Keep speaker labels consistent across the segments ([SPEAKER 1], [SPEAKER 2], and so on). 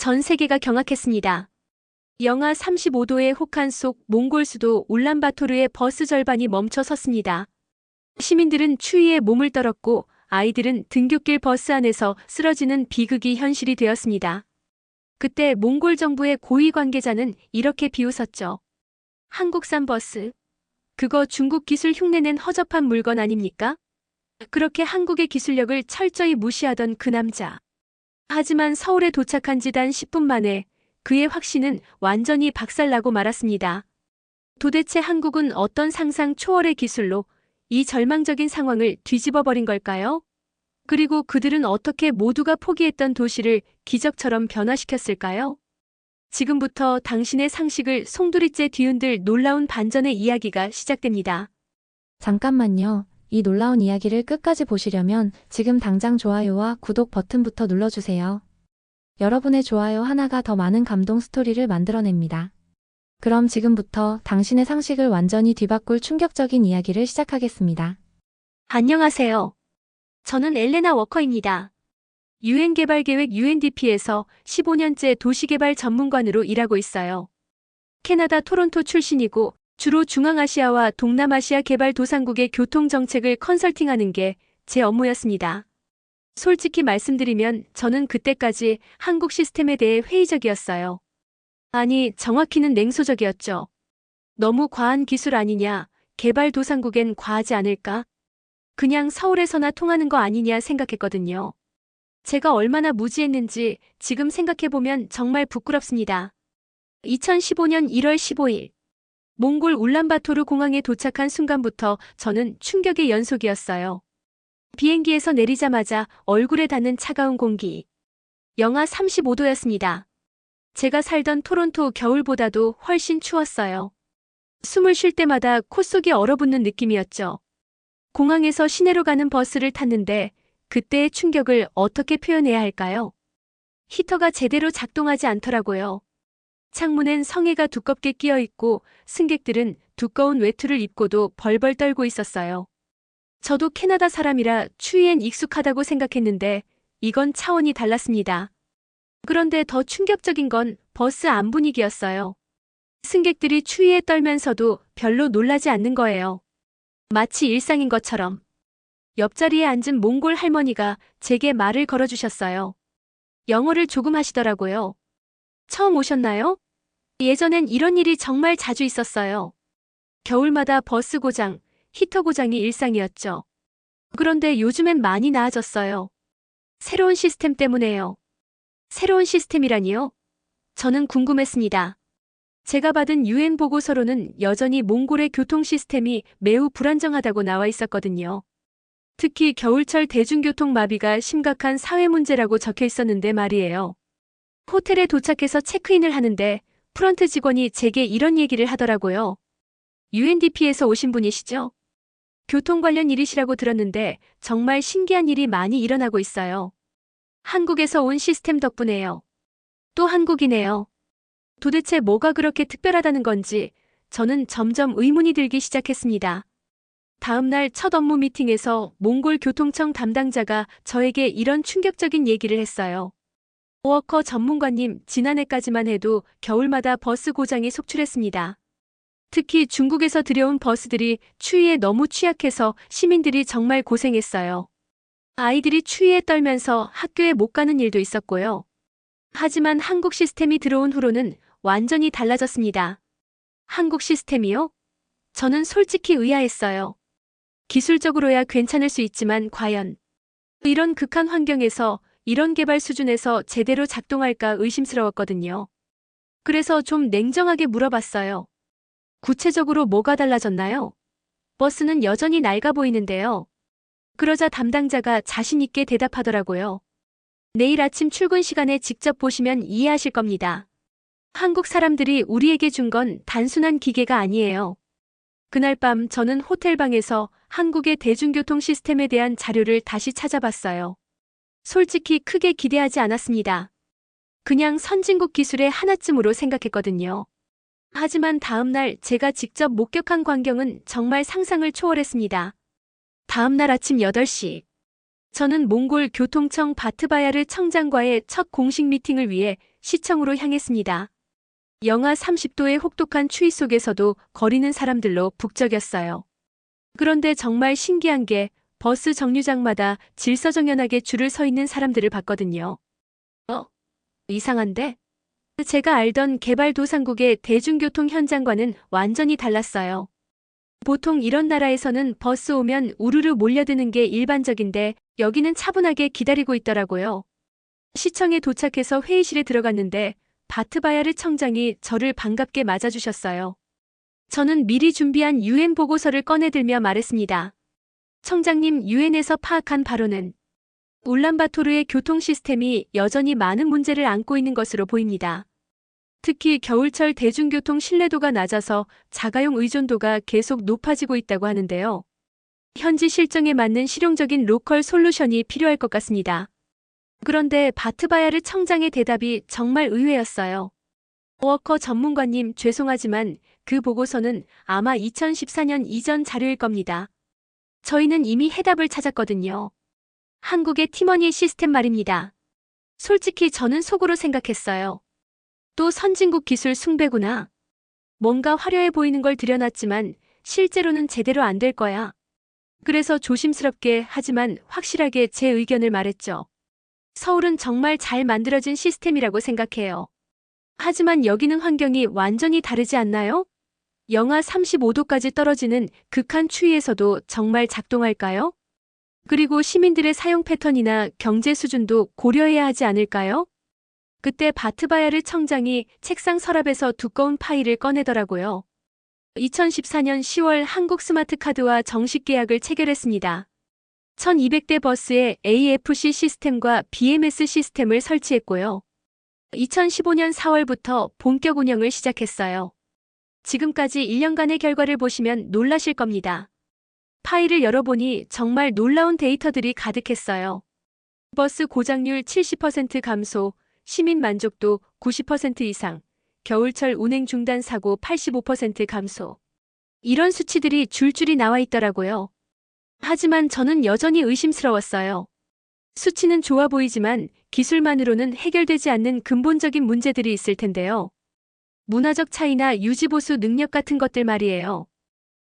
[SPEAKER 1] 전 세계가 경악했습니다. 영하 35도의 혹한 속 몽골 수도 울란바토르의 버스 절반이 멈춰 섰습니다. 시민들은 추위에 몸을 떨었고 아이들은 등굣길 버스 안에서 쓰러지는 비극이 현실이 되었습니다. 그때 몽골 정부의 고위 관계자는 이렇게 비웃었죠. 한국산 버스. 그거 중국 기술 흉내낸 허접한 물건 아닙니까? 그렇게 한국의 기술력을 철저히 무시하던 그 남자. 하지만 서울에 도착한 지 단 10분 만에 그의 확신은 완전히 박살나고 말았습니다. 도대체 한국은 어떤 상상 초월의 기술로 이 절망적인 상황을 뒤집어버린 걸까요? 그리고 그들은 어떻게 모두가 포기했던 도시를 기적처럼 변화시켰을까요? 지금부터 당신의 상식을 송두리째 뒤흔들 놀라운 반전의 이야기가 시작됩니다.
[SPEAKER 2] 잠깐만요. 이 놀라운 이야기를 끝까지 보시려면 지금 당장 좋아요와 구독 버튼부터 눌러주세요. 여러분의 좋아요 하나가 더 많은 감동 스토리를 만들어냅니다. 그럼 지금부터 당신의 상식을 완전히 뒤바꿀 충격적인 이야기를 시작하겠습니다.
[SPEAKER 1] 안녕하세요. 저는 엘레나 워커입니다. 유엔개발계획 UNDP에서 15년째 도시개발 전문관으로 일하고 있어요. 캐나다 토론토 출신이고 주로 중앙아시아와 동남아시아 개발도상국의 교통정책을 컨설팅하는 게 제 업무였습니다. 솔직히 말씀드리면 저는 그때까지 한국 시스템에 대해 회의적이었어요. 아니, 정확히는 냉소적이었죠. 너무 과한 기술 아니냐, 개발도상국엔 과하지 않을까? 그냥 서울에서나 통하는 거 아니냐 생각했거든요. 제가 얼마나 무지했는지 지금 생각해보면 정말 부끄럽습니다. 2015년 1월 15일, 몽골 울란바토르 공항에 도착한 순간부터 저는 충격의 연속이었어요. 비행기에서 내리자마자 얼굴에 닿는 차가운 공기. 영하 35도였습니다. 제가 살던 토론토 겨울보다도 훨씬 추웠어요. 숨을 쉴 때마다 콧속이 얼어붙는 느낌이었죠. 공항에서 시내로 가는 버스를 탔는데 그때의 충격을 어떻게 표현해야 할까요? 히터가 제대로 작동하지 않더라고요. 창문엔 성에가 두껍게 끼어 있고 승객들은 두꺼운 외투를 입고도 벌벌 떨고 있었어요. 저도 캐나다 사람이라 추위엔 익숙하다고 생각했는데 이건 차원이 달랐습니다. 그런데 더 충격적인 건 버스 안 분위기였어요. 승객들이 추위에 떨면서도 별로 놀라지 않는 거예요. 마치 일상인 것처럼. 옆자리에 앉은 몽골 할머니가 제게 말을 걸어주셨어요. 영어를 조금 하시더라고요. 처음 오셨나요? 예전엔 이런 일이 정말 자주 있었어요. 겨울마다 버스 고장, 히터 고장이 일상이었죠. 그런데 요즘엔 많이 나아졌어요. 새로운 시스템 때문에요. 새로운 시스템이라니요? 저는 궁금했습니다. 제가 받은 UN 보고서로는 여전히 몽골의 교통 시스템이 매우 불안정하다고 나와 있었거든요. 특히 겨울철 대중교통 마비가 심각한 사회 문제라고 적혀 있었는데 말이에요. 호텔에 도착해서 체크인을 하는데 프런트 직원이 제게 이런 얘기를 하더라고요. UNDP에서 오신 분이시죠? 교통 관련 일이시라고 들었는데 정말 신기한 일이 많이 일어나고 있어요. 한국에서 온 시스템 덕분에요. 또 한국이네요. 도대체 뭐가 그렇게 특별하다는 건지 저는 점점 의문이 들기 시작했습니다. 다음 날 첫 업무 미팅에서 몽골 교통청 담당자가 저에게 이런 충격적인 얘기를 했어요. 워커 전문가님, 지난해까지만 해도 겨울마다 버스 고장이 속출했습니다. 특히 중국에서 들여온 버스들이 추위에 너무 취약해서 시민들이 정말 고생했어요. 아이들이 추위에 떨면서 학교에 못 가는 일도 있었고요. 하지만 한국 시스템이 들어온 후로는 완전히 달라졌습니다. 한국 시스템이요? 저는 솔직히 의아했어요. 기술적으로야 괜찮을 수 있지만 과연 이런 극한 환경에서 이런 개발 수준에서 제대로 작동할까 의심스러웠거든요. 그래서 좀 냉정하게 물어봤어요. 구체적으로 뭐가 달라졌나요? 버스는 여전히 낡아 보이는데요. 그러자 담당자가 자신 있게 대답하더라고요. 내일 아침 출근 시간에 직접 보시면 이해하실 겁니다. 한국 사람들이 우리에게 준 건 단순한 기계가 아니에요. 그날 밤 저는 호텔방에서 한국의 대중교통 시스템에 대한 자료를 다시 찾아봤어요. 솔직히 크게 기대하지 않았습니다. 그냥 선진국 기술의 하나쯤으로 생각했거든요. 하지만 다음 날 제가 직접 목격한 광경은 정말 상상을 초월했습니다. 다음 날 아침 8시. 저는 몽골 교통청 바트바야르 청장과의 첫 공식 미팅을 위해 시청으로 향했습니다. 영하 30도의 혹독한 추위 속에서도 거리는 사람들로 북적였어요. 그런데 정말 신기한 게 버스 정류장마다 질서정연하게 줄을 서 있는 사람들을 봤거든요. 이상한데? 제가 알던 개발도상국의 대중교통 현장과는 완전히 달랐어요. 보통 이런 나라에서는 버스 오면 우르르 몰려드는 게 일반적인데 여기는 차분하게 기다리고 있더라고요. 시청에 도착해서 회의실에 들어갔는데 바트바야르 청장이 저를 반갑게 맞아주셨어요. 저는 미리 준비한 유엔 보고서를 꺼내들며 말했습니다. 청장님, 유엔에서 파악한 바로는 울란바토르의 교통 시스템이 여전히 많은 문제를 안고 있는 것으로 보입니다. 특히 겨울철 대중교통 신뢰도가 낮아서 자가용 의존도가 계속 높아지고 있다고 하는데요. 현지 실정에 맞는 실용적인 로컬 솔루션이 필요할 것 같습니다. 그런데 바트바야르 청장의 대답이 정말 의외였어요. 워커 전문가님, 죄송하지만 그 보고서는 아마 2014년 이전 자료일 겁니다. 저희는 이미 해답을 찾았거든요. 한국의 티머니 시스템 말입니다. 솔직히 저는 속으로 생각했어요. 또 선진국 기술 숭배구나. 뭔가 화려해 보이는 걸 들여놨지만 실제로는 제대로 안 될 거야. 그래서 조심스럽게 하지만 확실하게 제 의견을 말했죠. 서울은 정말 잘 만들어진 시스템이라고 생각해요. 하지만 여기는 환경이 완전히 다르지 않나요? 영하 35도까지 떨어지는 극한 추위에서도 정말 작동할까요? 그리고 시민들의 사용 패턴이나 경제 수준도 고려해야 하지 않을까요? 그때 바트바야르 청장이 책상 서랍에서 두꺼운 파일을 꺼내더라고요. 2014년 10월 한국 스마트카드와 정식 계약을 체결했습니다. 1200대 버스에 AFC 시스템과 BMS 시스템을 설치했고요. 2015년 4월부터 본격 운영을 시작했어요. 지금까지 1년간의 결과를 보시면 놀라실 겁니다. 파일을 열어보니 정말 놀라운 데이터들이 가득했어요. 버스 고장률 70% 감소, 시민 만족도 90% 이상, 겨울철 운행 중단 사고 85% 감소. 이런 수치들이 줄줄이 나와 있더라고요. 하지만 저는 여전히 의심스러웠어요. 수치는 좋아 보이지만 기술만으로는 해결되지 않는 근본적인 문제들이 있을 텐데요. 문화적 차이나 유지보수 능력 같은 것들 말이에요.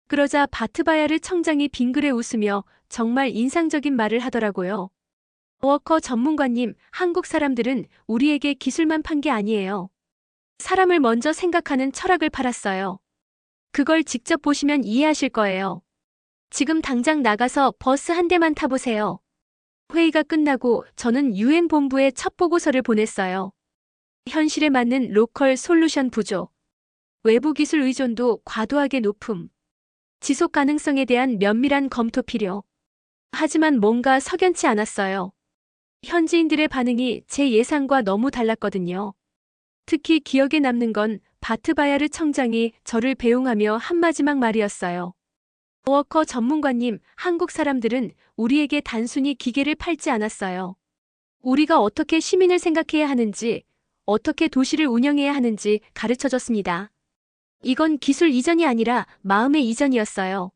[SPEAKER 1] 그러자 바트바야르 청장이 빙그레 웃으며 정말 인상적인 말을 하더라고요. 워커 전문가님, 한국 사람들은 우리에게 기술만 판 게 아니에요. 사람을 먼저 생각하는 철학을 팔았어요. 그걸 직접 보시면 이해하실 거예요. 지금 당장 나가서 버스 한 대만 타보세요. 회의가 끝나고 저는 유엔 본부에 첫 보고서를 보냈어요. 현실에 맞는 로컬 솔루션 부족, 외부 기술 의존도 과도하게 높음, 지속 가능성에 대한 면밀한 검토 필요. 하지만 뭔가 석연치 않았어요. 현지인들의 반응이 제 예상과 너무 달랐거든요. 특히 기억에 남는 건 바트바야르 청장이 저를 배웅하며 한 마지막 말이었어요. 워커 전문가님, 한국 사람들은 우리에게 단순히 기계를 팔지 않았어요. 우리가 어떻게 시민을 생각해야 하는지, 어떻게 도시를 운영해야 하는지 가르쳐줬습니다. 이건 기술 이전이 아니라 마음의 이전이었어요.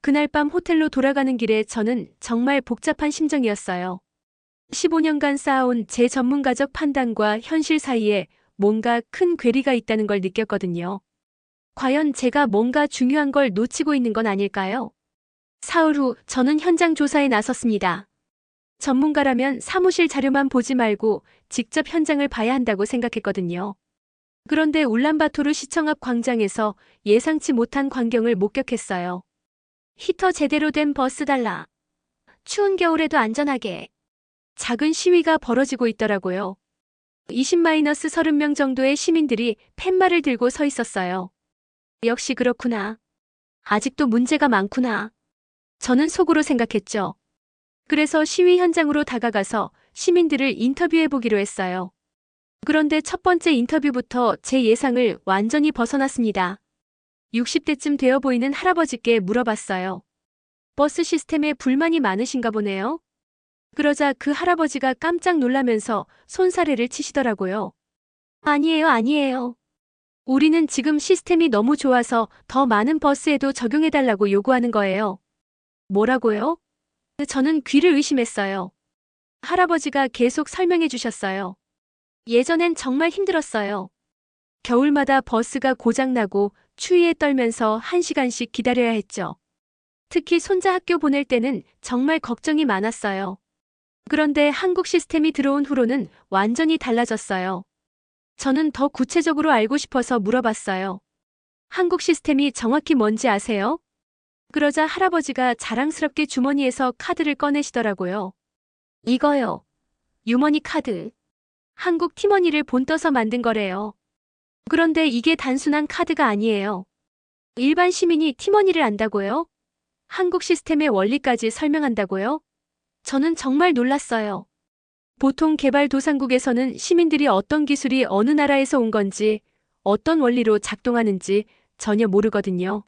[SPEAKER 1] 그날 밤 호텔로 돌아가는 길에 저는 정말 복잡한 심정이었어요. 15년간 쌓아온 제 전문가적 판단과 현실 사이에 뭔가 큰 괴리가 있다는 걸 느꼈거든요. 과연 제가 뭔가 중요한 걸 놓치고 있는 건 아닐까요? 사흘 후 저는 현장 조사에 나섰습니다. 전문가라면 사무실 자료만 보지 말고 직접 현장을 봐야 한다고 생각했거든요. 그런데 울란바토르 시청 앞 광장에서 예상치 못한 광경을 목격했어요. 히터 제대로 된 버스 달라. 추운 겨울에도 안전하게. 작은 시위가 벌어지고 있더라고요. 20-30명 정도의 시민들이 팻말을 들고 서 있었어요. 역시 그렇구나. 아직도 문제가 많구나. 저는 속으로 생각했죠. 그래서 시위 현장으로 다가가서 시민들을 인터뷰해보기로 했어요. 그런데 첫 번째 인터뷰부터 제 예상을 완전히 벗어났습니다. 60대쯤 되어 보이는 할아버지께 물어봤어요. 버스 시스템에 불만이 많으신가 보네요. 그러자 그 할아버지가 깜짝 놀라면서 손사래를 치시더라고요. 아니에요, 아니에요. 우리는 지금 시스템이 너무 좋아서 더 많은 버스에도 적용해달라고 요구하는 거예요. 뭐라고요? 저는 귀를 의심했어요. 할아버지가 계속 설명해 주셨어요. 예전엔 정말 힘들었어요. 겨울마다 버스가 고장나고 추위에 떨면서 1시간씩 기다려야 했죠. 특히 손자 학교 보낼 때는 정말 걱정이 많았어요. 그런데 한국 시스템이 들어온 후로는 완전히 달라졌어요. 저는 더 구체적으로 알고 싶어서 물어봤어요. 한국 시스템이 정확히 뭔지 아세요? 그러자 할아버지가 자랑스럽게 주머니에서 카드를 꺼내시더라고요. 이거요. 유머니 카드. 한국 티머니를 본떠서 만든 거래요. 그런데 이게 단순한 카드가 아니에요. 일반 시민이 티머니를 안다고요? 한국 시스템의 원리까지 설명한다고요? 저는 정말 놀랐어요. 보통 개발도상국에서는 시민들이 어떤 기술이 어느 나라에서 온 건지, 어떤 원리로 작동하는지 전혀 모르거든요.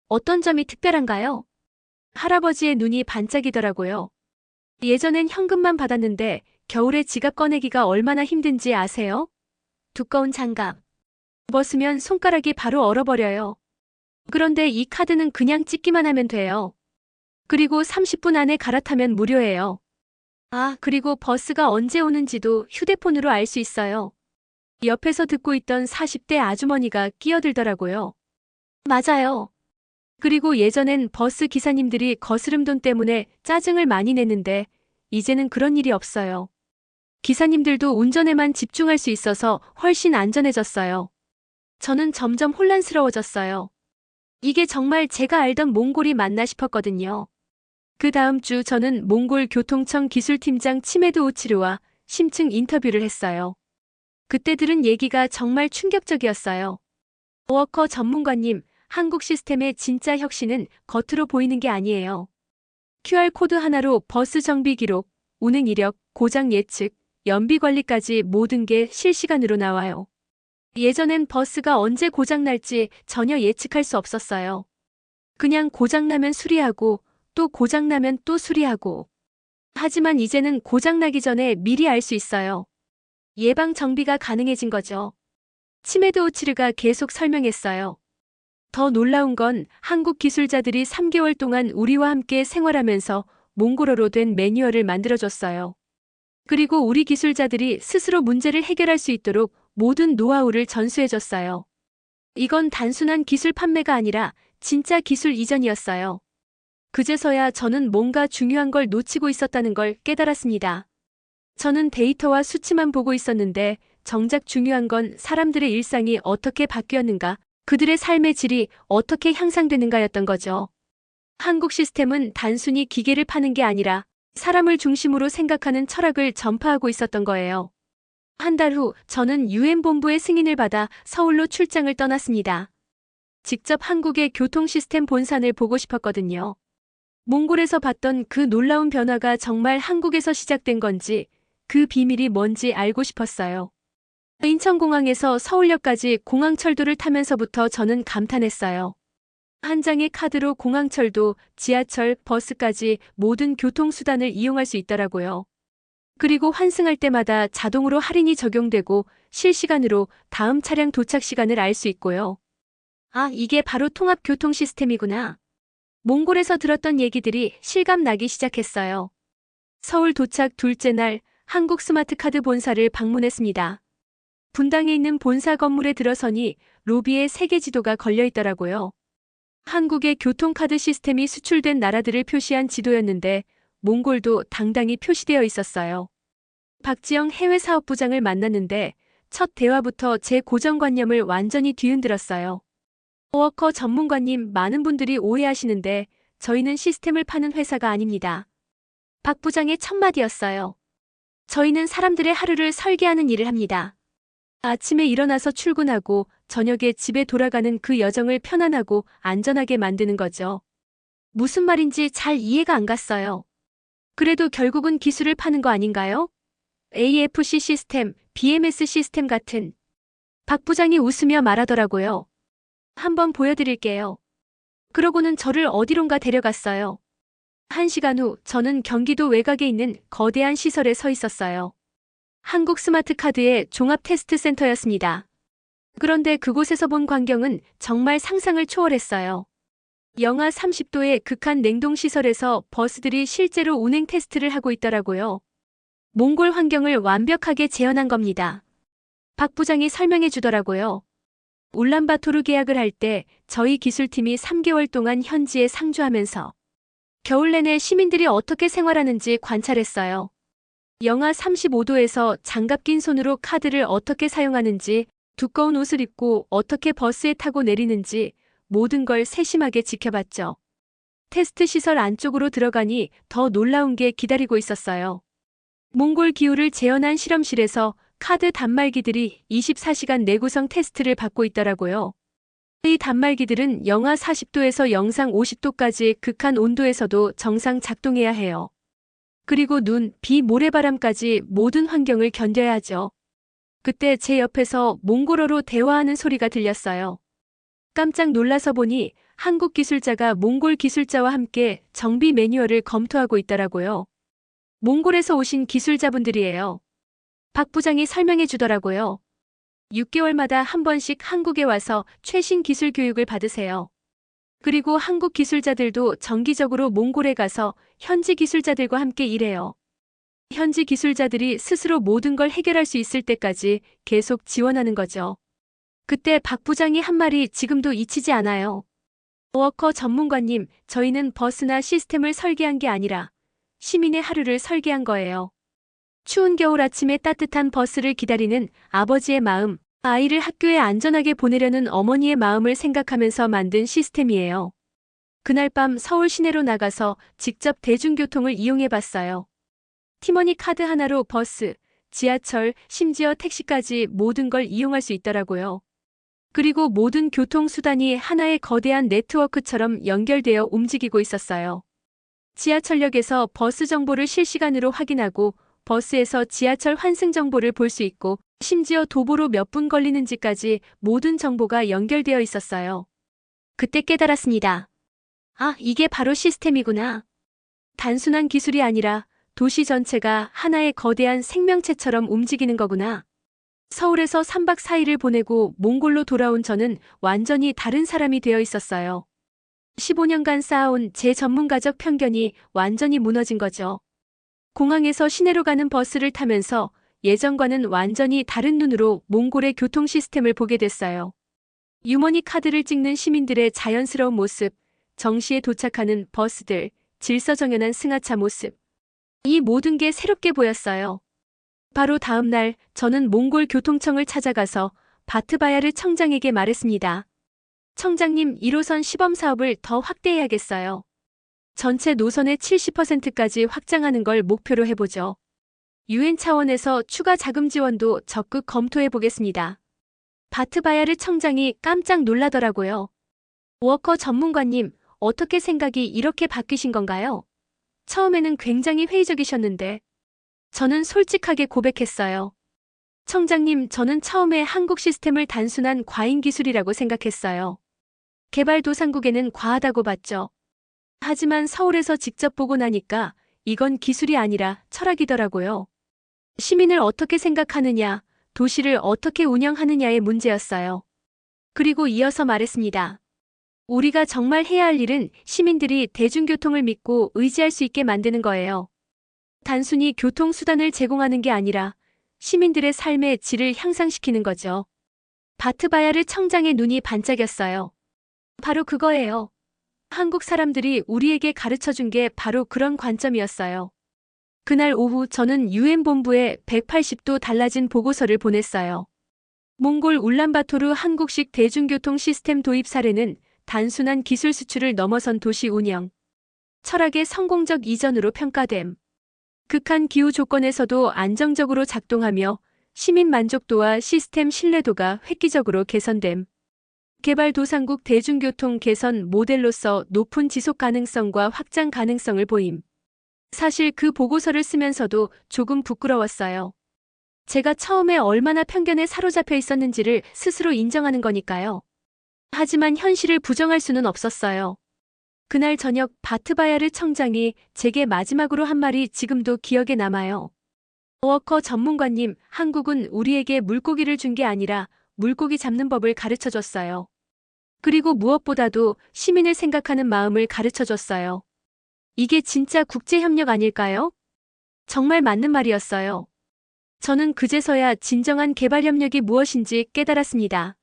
[SPEAKER 1] 어떤 점이 특별한가요? 할아버지의 눈이 반짝이더라고요. 예전엔 현금만 받았는데 겨울에 지갑 꺼내기가 얼마나 힘든지 아세요? 두꺼운 장갑. 벗으면 손가락이 바로 얼어버려요. 그런데 이 카드는 그냥 찍기만 하면 돼요. 그리고 30분 안에 갈아타면 무료예요. 아, 그리고 버스가 언제 오는지도 휴대폰으로 알 수 있어요. 옆에서 듣고 있던 40대 아주머니가 끼어들더라고요. 맞아요. 그리고 예전엔 버스 기사님들이 거스름돈 때문에 짜증을 많이 냈는데 이제는 그런 일이 없어요. 기사님들도 운전에만 집중할 수 있어서 훨씬 안전해졌어요. 저는 점점 혼란스러워졌어요. 이게 정말 제가 알던 몽골이 맞나 싶었거든요. 그 다음 주 저는 몽골 교통청 기술팀장 치메드 우치르와 심층 인터뷰를 했어요. 그때 들은 얘기가 정말 충격적이었어요. 워커 전문가님, 한국 시스템의 진짜 혁신은 겉으로 보이는 게 아니에요. QR코드 하나로 버스 정비 기록, 운행 이력, 고장 예측, 연비 관리까지 모든 게 실시간으로 나와요. 예전엔 버스가 언제 고장날지 전혀 예측할 수 없었어요. 그냥 고장나면 수리하고 또 고장나면 또 수리하고. 하지만 이제는 고장나기 전에 미리 알 수 있어요. 예방 정비가 가능해진 거죠. 치메드 오치르가 계속 설명했어요. 더 놀라운 건 한국 기술자들이 3개월 동안 우리와 함께 생활하면서 몽골어로 된 매뉴얼을 만들어줬어요. 그리고 우리 기술자들이 스스로 문제를 해결할 수 있도록 모든 노하우를 전수해줬어요. 이건 단순한 기술 판매가 아니라 진짜 기술 이전이었어요. 그제서야 저는 뭔가 중요한 걸 놓치고 있었다는 걸 깨달았습니다. 저는 데이터와 수치만 보고 있었는데 정작 중요한 건 사람들의 일상이 어떻게 바뀌었는가, 그들의 삶의 질이 어떻게 향상되는가였던 거죠. 한국 시스템은 단순히 기계를 파는 게 아니라 사람을 중심으로 생각하는 철학을 전파하고 있었던 거예요. 한 달 후 저는 유엔 본부의 승인을 받아 서울로 출장을 떠났습니다. 직접 한국의 교통 시스템 본산을 보고 싶었거든요. 몽골에서 봤던 그 놀라운 변화가 정말 한국에서 시작된 건지, 그 비밀이 뭔지 알고 싶었어요. 인천공항에서 서울역까지 공항철도를 타면서부터 저는 감탄했어요. 한 장의 카드로 공항철도, 지하철, 버스까지 모든 교통수단을 이용할 수 있더라고요. 그리고 환승할 때마다 자동으로 할인이 적용되고 실시간으로 다음 차량 도착 시간을 알 수 있고요. 아, 이게 바로 통합교통 시스템이구나. 몽골에서 들었던 얘기들이 실감 나기 시작했어요. 서울 도착 둘째 날 한국 스마트카드 본사를 방문했습니다. 분당에 있는 본사 건물에 들어서니 로비에 세계 지도가 걸려 있더라고요. 한국의 교통카드 시스템이 수출된 나라들을 표시한 지도였는데 몽골도 당당히 표시되어 있었어요. 박지영 해외 사업부장을 만났는데 첫 대화부터 제 고정관념을 완전히 뒤흔들었어요. 워커 전문가님, 많은 분들이 오해하시는데 저희는 시스템을 파는 회사가 아닙니다. 박 부장의 첫 마디였어요. 저희는 사람들의 하루를 설계하는 일을 합니다. 아침에 일어나서 출근하고 저녁에 집에 돌아가는 그 여정을 편안하고 안전하게 만드는 거죠. 무슨 말인지 잘 이해가 안 갔어요. 그래도 결국은 기술을 파는 거 아닌가요? AFC 시스템, BMS 시스템 같은. 박 부장이 웃으며 말하더라고요. 한번 보여드릴게요. 그러고는 저를 어디론가 데려갔어요. 1시간 후 저는 경기도 외곽에 있는 거대한 시설에 서 있었어요. 한국 스마트카드의 종합 테스트 센터였습니다. 그런데 그곳에서 본 광경은 정말 상상을 초월했어요. 영하 30도의 극한 냉동시설에서 버스들이 실제로 운행 테스트를 하고 있더라고요. 몽골 환경을 완벽하게 재현한 겁니다. 박 부장이 설명해 주더라고요. 울란바토르 계약을 할 때 저희 기술팀이 3개월 동안 현지에 상주하면서 겨울 내내 시민들이 어떻게 생활하는지 관찰했어요. 영하 35도에서 장갑 낀 손으로 카드를 어떻게 사용하는지, 두꺼운 옷을 입고 어떻게 버스에 타고 내리는지 모든 걸 세심하게 지켜봤죠. 테스트 시설 안쪽으로 들어가니 더 놀라운 게 기다리고 있었어요. 몽골 기후를 재현한 실험실에서 카드 단말기들이 24시간 내구성 테스트를 받고 있더라고요. 이 단말기들은 영하 40도에서 영상 50도까지 극한 온도에서도 정상 작동해야 해요. 그리고 눈, 비, 모래바람까지 모든 환경을 견뎌야 하죠. 그때 제 옆에서 몽골어로 대화하는 소리가 들렸어요. 깜짝 놀라서 보니 한국 기술자가 몽골 기술자와 함께 정비 매뉴얼을 검토하고 있더라고요. 몽골에서 오신 기술자분들이에요. 박 부장이 설명해 주더라고요. 6개월마다 한 번씩 한국에 와서 최신 기술 교육을 받으세요. 그리고 한국 기술자들도 정기적으로 몽골에 가서 현지 기술자들과 함께 일해요. 현지 기술자들이 스스로 모든 걸 해결할 수 있을 때까지 계속 지원하는 거죠. 그때 박 부장이 한 말이 지금도 잊히지 않아요. 워커 전문가님, 저희는 버스나 시스템을 설계한 게 아니라 시민의 하루를 설계한 거예요. 추운 겨울 아침에 따뜻한 버스를 기다리는 아버지의 마음, 아이를 학교에 안전하게 보내려는 어머니의 마음을 생각하면서 만든 시스템이에요. 그날 밤 서울 시내로 나가서 직접 대중교통을 이용해 봤어요. 티머니 카드 하나로 버스, 지하철, 심지어 택시까지 모든 걸 이용할 수 있더라고요. 그리고 모든 교통수단이 하나의 거대한 네트워크처럼 연결되어 움직이고 있었어요. 지하철역에서 버스 정보를 실시간으로 확인하고 버스에서 지하철 환승 정보를 볼 수 있고 심지어 도보로 몇 분 걸리는지까지 모든 정보가 연결되어 있었어요. 그때 깨달았습니다. 아, 이게 바로 시스템이구나. 단순한 기술이 아니라 도시 전체가 하나의 거대한 생명체처럼 움직이는 거구나. 서울에서 3박 4일을 보내고 몽골로 돌아온 저는 완전히 다른 사람이 되어 있었어요. 15년간 쌓아온 제 전문가적 편견이 완전히 무너진 거죠. 공항에서 시내로 가는 버스를 타면서 예전과는 완전히 다른 눈으로 몽골의 교통 시스템을 보게 됐어요. 유머니 카드를 찍는 시민들의 자연스러운 모습, 정시에 도착하는 버스들, 질서정연한 승하차 모습. 이 모든 게 새롭게 보였어요. 바로 다음 날 저는 몽골 교통청을 찾아가서 바트바야르 청장에게 말했습니다. 청장님, 1호선 시범 사업을 더 확대해야겠어요. 전체 노선의 70%까지 확장하는 걸 목표로 해보죠. UN 차원에서 추가 자금 지원도 적극 검토해 보겠습니다. 바트바야르 청장이 깜짝 놀라더라고요. 워커 전문가님, 어떻게 생각이 이렇게 바뀌신 건가요? 처음에는 굉장히 회의적이셨는데. 저는 솔직하게 고백했어요. 청장님, 저는 처음에 한국 시스템을 단순한 과잉 기술이라고 생각했어요. 개발도상국에는 과하다고 봤죠. 하지만 서울에서 직접 보고 나니까 이건 기술이 아니라 철학이더라고요. 시민을 어떻게 생각하느냐, 도시를 어떻게 운영하느냐의 문제였어요. 그리고 이어서 말했습니다. 우리가 정말 해야 할 일은 시민들이 대중교통을 믿고 의지할 수 있게 만드는 거예요. 단순히 교통수단을 제공하는 게 아니라 시민들의 삶의 질을 향상시키는 거죠. 바트바야르 청장의 눈이 반짝였어요. 바로 그거예요. 한국 사람들이 우리에게 가르쳐준 게 바로 그런 관점이었어요. 그날 오후 저는 UN 본부에 180도 달라진 보고서를 보냈어요. 몽골 울란바토르 한국식 대중교통 시스템 도입 사례는 단순한 기술 수출을 넘어선 도시 운영, 철학의 성공적 이전으로 평가됨. 극한 기후 조건에서도 안정적으로 작동하며 시민 만족도와 시스템 신뢰도가 획기적으로 개선됨. 개발도상국 대중교통 개선 모델로서 높은 지속 가능성과 확장 가능성을 보임. 사실 그 보고서를 쓰면서도 조금 부끄러웠어요. 제가 처음에 얼마나 편견에 사로잡혀 있었는지를 스스로 인정하는 거니까요. 하지만 현실을 부정할 수는 없었어요. 그날 저녁 바트바야르 청장이 제게 마지막으로 한 말이 지금도 기억에 남아요. 워커 전문가님, 한국은 우리에게 물고기를 준 게 아니라 물고기 잡는 법을 가르쳐줬어요. 그리고 무엇보다도 시민을 생각하는 마음을 가르쳐줬어요. 이게 진짜 국제협력 아닐까요? 정말 맞는 말이었어요. 저는 그제서야 진정한 개발 협력이 무엇인지 깨달았습니다.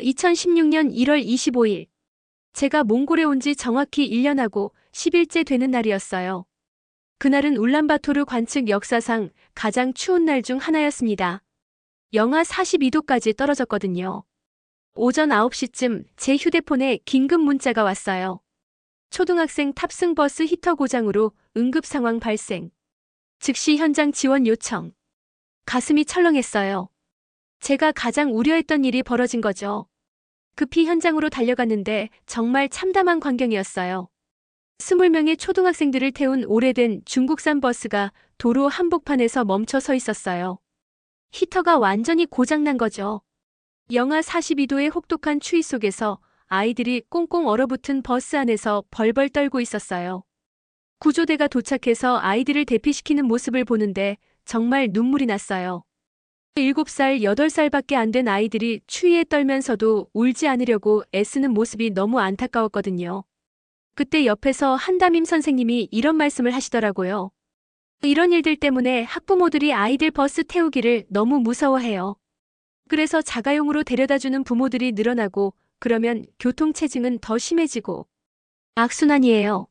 [SPEAKER 1] 2016년 1월 25일. 제가 몽골에 온 지 정확히 1년하고 10일째 되는 날이었어요. 그날은 울란바토르 관측 역사상 가장 추운 날 중 하나였습니다. 영하 42도까지 떨어졌거든요. 오전 9시쯤 제 휴대폰에 긴급 문자가 왔어요. 초등학생 탑승 버스 히터 고장으로 응급 상황 발생. 즉시 현장 지원 요청. 가슴이 철렁했어요. 제가 가장 우려했던 일이 벌어진 거죠. 급히 현장으로 달려갔는데 정말 참담한 광경이었어요. 20명의 초등학생들을 태운 오래된 중국산 버스가 도로 한복판에서 멈춰 서 있었어요. 히터가 완전히 고장난 거죠. 영하 42도의 혹독한 추위 속에서 아이들이 꽁꽁 얼어붙은 버스 안에서 벌벌 떨고 있었어요. 구조대가 도착해서 아이들을 대피시키는 모습을 보는데 정말 눈물이 났어요. 7살, 8살밖에 안 된 아이들이 추위에 떨면서도 울지 않으려고 애쓰는 모습이 너무 안타까웠거든요. 그때 옆에서 한담임 선생님이 이런 말씀을 하시더라고요. 이런 일들 때문에 학부모들이 아이들 버스 태우기를 너무 무서워해요. 그래서 자가용으로 데려다주는 부모들이 늘어나고 그러면 교통체증은 더 심해지고 악순환이에요.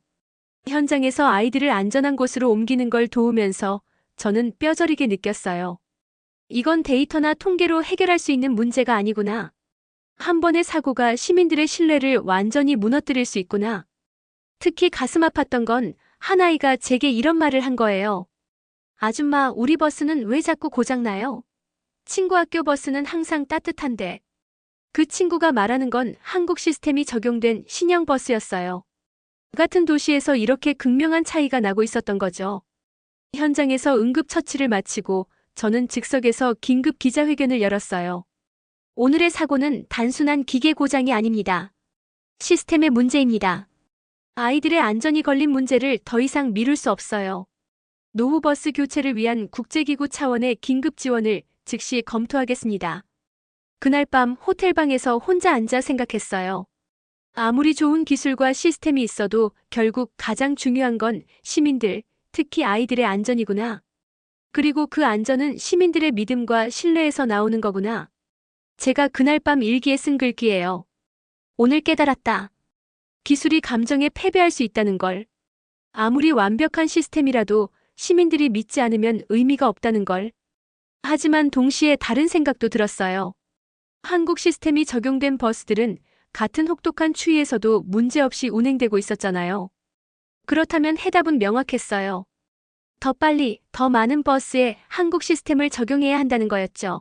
[SPEAKER 1] 현장에서 아이들을 안전한 곳으로 옮기는 걸 도우면서 저는 뼈저리게 느꼈어요. 이건 데이터나 통계로 해결할 수 있는 문제가 아니구나. 한 번의 사고가 시민들의 신뢰를 완전히 무너뜨릴 수 있구나. 특히 가슴 아팠던 건 한 아이가 제게 이런 말을 한 거예요. 아줌마, 우리 버스는 왜 자꾸 고장나요? 친구 학교 버스는 항상 따뜻한데. 그 친구가 말하는 건 한국 시스템이 적용된 신형 버스였어요. 같은 도시에서 이렇게 극명한 차이가 나고 있었던 거죠. 현장에서 응급처치를 마치고 저는 즉석에서 긴급 기자회견을 열었어요. 오늘의 사고는 단순한 기계 고장이 아닙니다. 시스템의 문제입니다. 아이들의 안전이 걸린 문제를 더 이상 미룰 수 없어요. 노후 버스 교체를 위한 국제기구 차원의 긴급 지원을 즉시 검토하겠습니다. 그날 밤 호텔방에서 혼자 앉아 생각했어요. 아무리 좋은 기술과 시스템이 있어도 결국 가장 중요한 건 시민들, 특히 아이들의 안전이구나. 그리고 그 안전은 시민들의 믿음과 신뢰에서 나오는 거구나. 제가 그날 밤 일기에 쓴 글귀예요. 오늘 깨달았다. 기술이 감정에 패배할 수 있다는 걸. 아무리 완벽한 시스템이라도 시민들이 믿지 않으면 의미가 없다는 걸. 하지만 동시에 다른 생각도 들었어요. 한국 시스템이 적용된 버스들은 같은 혹독한 추위에서도 문제없이 운행되고 있었잖아요. 그렇다면 해답은 명확했어요. 더 빨리, 더 많은 버스에 한국 시스템을 적용해야 한다는 거였죠.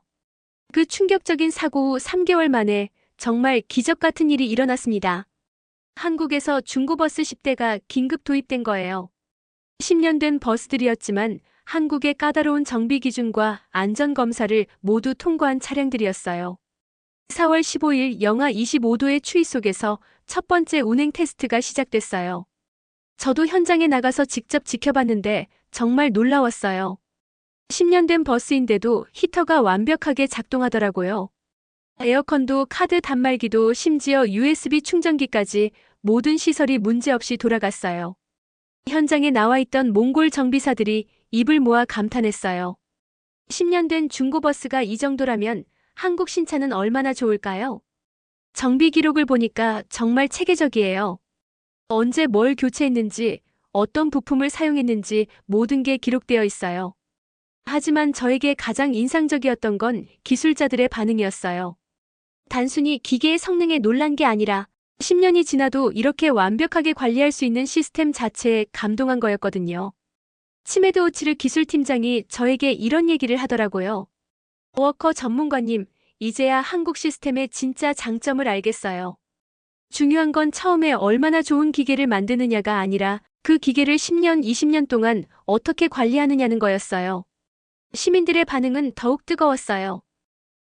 [SPEAKER 1] 그 충격적인 사고 후 3개월 만에 정말 기적 같은 일이 일어났습니다. 한국에서 중고버스 10대가 긴급 도입된 거예요. 10년 된 버스들이었지만 한국의 까다로운 정비 기준과 안전검사를 모두 통과한 차량들이었어요. 4월 15일 영하 25도의 추위 속에서 첫 번째 운행 테스트가 시작됐어요. 저도 현장에 나가서 직접 지켜봤는데 정말 놀라웠어요. 10년 된 버스인데도 히터가 완벽하게 작동하더라고요. 에어컨도 카드 단말기도 심지어 USB 충전기까지 모든 시설이 문제없이 돌아갔어요. 현장에 나와 있던 몽골 정비사들이 입을 모아 감탄했어요. 10년 된 중고버스가 이 정도라면 한국 신차는 얼마나 좋을까요? 정비 기록을 보니까 정말 체계적이에요. 언제 뭘 교체했는지, 어떤 부품을 사용했는지 모든 게 기록되어 있어요. 하지만 저에게 가장 인상적이었던 건 기술자들의 반응이었어요. 단순히 기계의 성능에 놀란 게 아니라 10년이 지나도 이렇게 완벽하게 관리할 수 있는 시스템 자체에 감동한 거였거든요. 치메드 오치르 기술팀장이 저에게 이런 얘기를 하더라고요. 워커 전문가님, 이제야 한국 시스템의 진짜 장점을 알겠어요. 중요한 건 처음에 얼마나 좋은 기계를 만드느냐가 아니라 그 기계를 10년, 20년 동안 어떻게 관리하느냐는 거였어요. 시민들의 반응은 더욱 뜨거웠어요.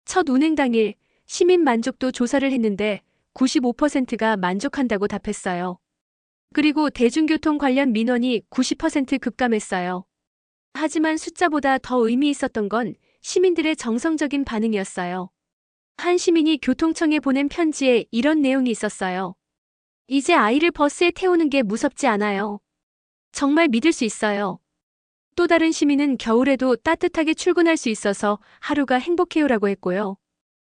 [SPEAKER 1] 첫 운행 당일 시민 만족도 조사를 했는데 95%가 만족한다고 답했어요. 그리고 대중교통 관련 민원이 90% 급감했어요. 하지만 숫자보다 더 의미 있었던 건 시민들의 정성적인 반응이었어요. 한 시민이 교통청에 보낸 편지에 이런 내용이 있었어요. 이제 아이를 버스에 태우는 게 무섭지 않아요. 정말 믿을 수 있어요. 또 다른 시민은 겨울에도 따뜻하게 출근할 수 있어서 하루가 행복해요라고 했고요.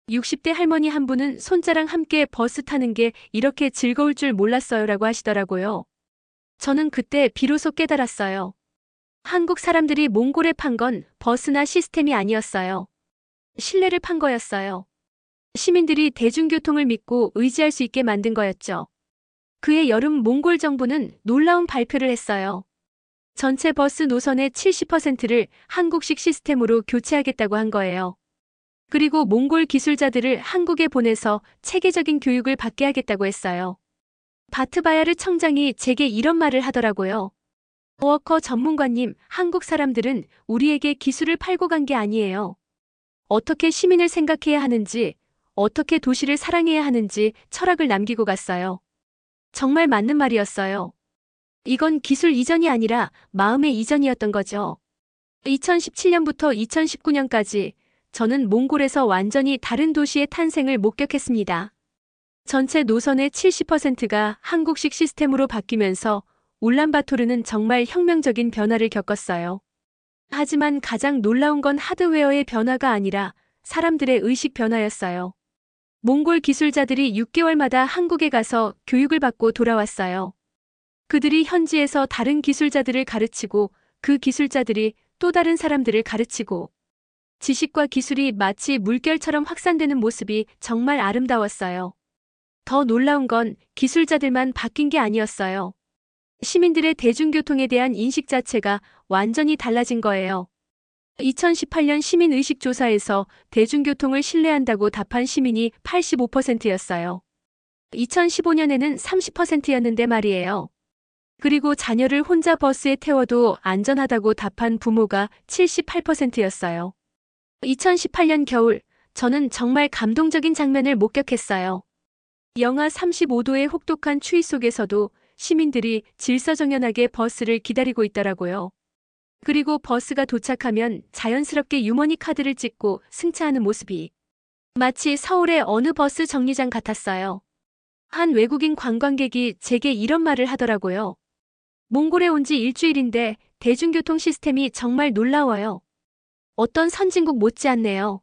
[SPEAKER 1] 60대 할머니 한 분은 손자랑 함께 버스 타는 게 이렇게 즐거울 줄 몰랐어요라고 하시더라고요. 저는 그때 비로소 깨달았어요. 한국 사람들이 몽골에 판 건 버스나 시스템이 아니었어요. 신뢰를 판 거였어요. 시민들이 대중교통을 믿고 의지할 수 있게 만든 거였죠. 그해 여름 몽골 정부는 놀라운 발표를 했어요. 전체 버스 노선의 70%를 한국식 시스템으로 교체하겠다고 한 거예요. 그리고 몽골 기술자들을 한국에 보내서 체계적인 교육을 받게 하겠다고 했어요. 바트바야르 청장이 제게 이런 말을 하더라고요. 워커 전문가님, 한국 사람들은 우리에게 기술을 팔고 간 게 아니에요. 어떻게 시민을 생각해야 하는지, 어떻게 도시를 사랑해야 하는지 철학을 남기고 갔어요. 정말 맞는 말이었어요. 이건 기술 이전이 아니라 마음의 이전이었던 거죠. 2017년부터 2019년까지 저는 몽골에서 완전히 다른 도시의 탄생을 목격했습니다. 전체 노선의 70%가 한국식 시스템으로 바뀌면서 울란바토르는 정말 혁명적인 변화를 겪었어요. 하지만 가장 놀라운 건 하드웨어의 변화가 아니라 사람들의 의식 변화였어요. 몽골 기술자들이 6개월마다 한국에 가서 교육을 받고 돌아왔어요. 그들이 현지에서 다른 기술자들을 가르치고 그 기술자들이 또 다른 사람들을 가르치고 지식과 기술이 마치 물결처럼 확산되는 모습이 정말 아름다웠어요. 더 놀라운 건 기술자들만 바뀐 게 아니었어요. 시민들의 대중교통에 대한 인식 자체가 완전히 달라진 거예요. 2018년 시민의식조사에서 대중교통을 신뢰한다고 답한 시민이 85%였어요. 2015년에는 30%였는데 말이에요. 그리고 자녀를 혼자 버스에 태워도 안전하다고 답한 부모가 78%였어요. 2018년 겨울, 저는 정말 감동적인 장면을 목격했어요. 영하 35도의 혹독한 추위 속에서도 시민들이 질서정연하게 버스를 기다리고 있더라고요. 그리고 버스가 도착하면 자연스럽게 유머니 카드를 찍고 승차하는 모습이 마치 서울의 어느 버스 정류장 같았어요. 한 외국인 관광객이 제게 이런 말을 하더라고요. 몽골에 온 지 일주일인데 대중교통 시스템이 정말 놀라워요. 어떤 선진국 못지않네요.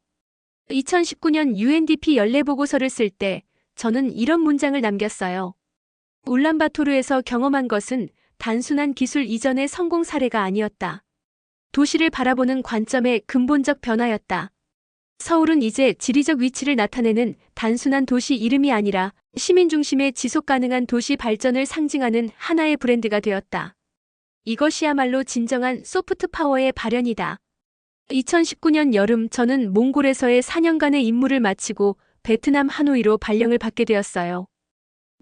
[SPEAKER 1] 2019년 UNDP 연례보고서를 쓸 때 저는 이런 문장을 남겼어요. 울란바토르에서 경험한 것은 단순한 기술 이전의 성공 사례가 아니었다. 도시를 바라보는 관점의 근본적 변화였다. 서울은 이제 지리적 위치를 나타내는 단순한 도시 이름이 아니라 시민 중심의 지속 가능한 도시 발전을 상징하는 하나의 브랜드가 되었다. 이것이야말로 진정한 소프트 파워의 발현이다. 2019년 여름 저는 몽골에서의 4년간의 임무를 마치고 베트남 하노이로 발령을 받게 되었어요.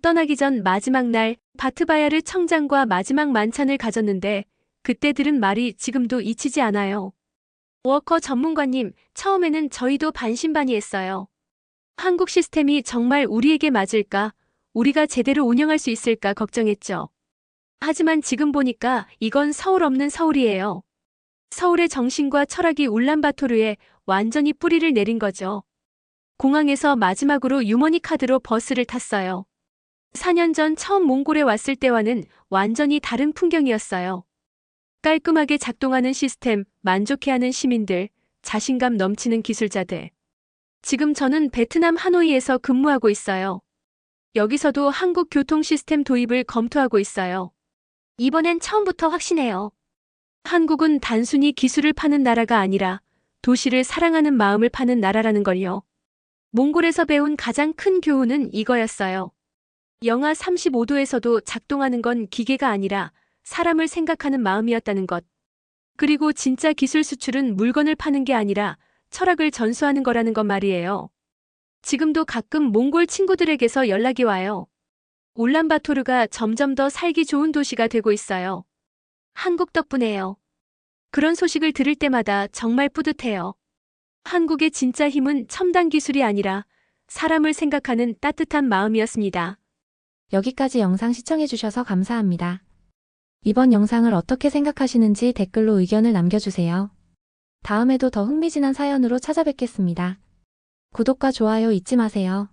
[SPEAKER 1] 떠나기 전 마지막 날 바트바야르 청장과 마지막 만찬을 가졌는데 그때 들은 말이 지금도 잊히지 않아요. 워커 전문가님, 처음에는 저희도 반신반의했어요. 한국 시스템이 정말 우리에게 맞을까? 우리가 제대로 운영할 수 있을까 걱정했죠. 하지만 지금 보니까 이건 서울 없는 서울이에요. 서울의 정신과 철학이 울란바토르에 완전히 뿌리를 내린 거죠. 공항에서 마지막으로 유머니 카드로 버스를 탔어요. 4년 전 처음 몽골에 왔을 때와는 완전히 다른 풍경이었어요. 깔끔하게 작동하는 시스템, 만족해하는 시민들, 자신감 넘치는 기술자들. 지금 저는 베트남 하노이에서 근무하고 있어요. 여기서도 한국 교통 시스템 도입을 검토하고 있어요. 이번엔 처음부터 확신해요. 한국은 단순히 기술을 파는 나라가 아니라 도시를 사랑하는 마음을 파는 나라라는 걸요. 몽골에서 배운 가장 큰 교훈은 이거였어요. 영하 35도에서도 작동하는 건 기계가 아니라 사람을 생각하는 마음이었다는 것. 그리고 진짜 기술 수출은 물건을 파는 게 아니라 철학을 전수하는 거라는 것 말이에요. 지금도 가끔 몽골 친구들에게서 연락이 와요. 울란바토르가 점점 더 살기 좋은 도시가 되고 있어요. 한국 덕분에요. 그런 소식을 들을 때마다 정말 뿌듯해요. 한국의 진짜 힘은 첨단 기술이 아니라 사람을 생각하는 따뜻한 마음이었습니다.
[SPEAKER 2] 여기까지 영상 시청해주셔서 감사합니다. 이번 영상을 어떻게 생각하시는지 댓글로 의견을 남겨주세요. 다음에도 더 흥미진한 사연으로 찾아뵙겠습니다. 구독과 좋아요 잊지 마세요.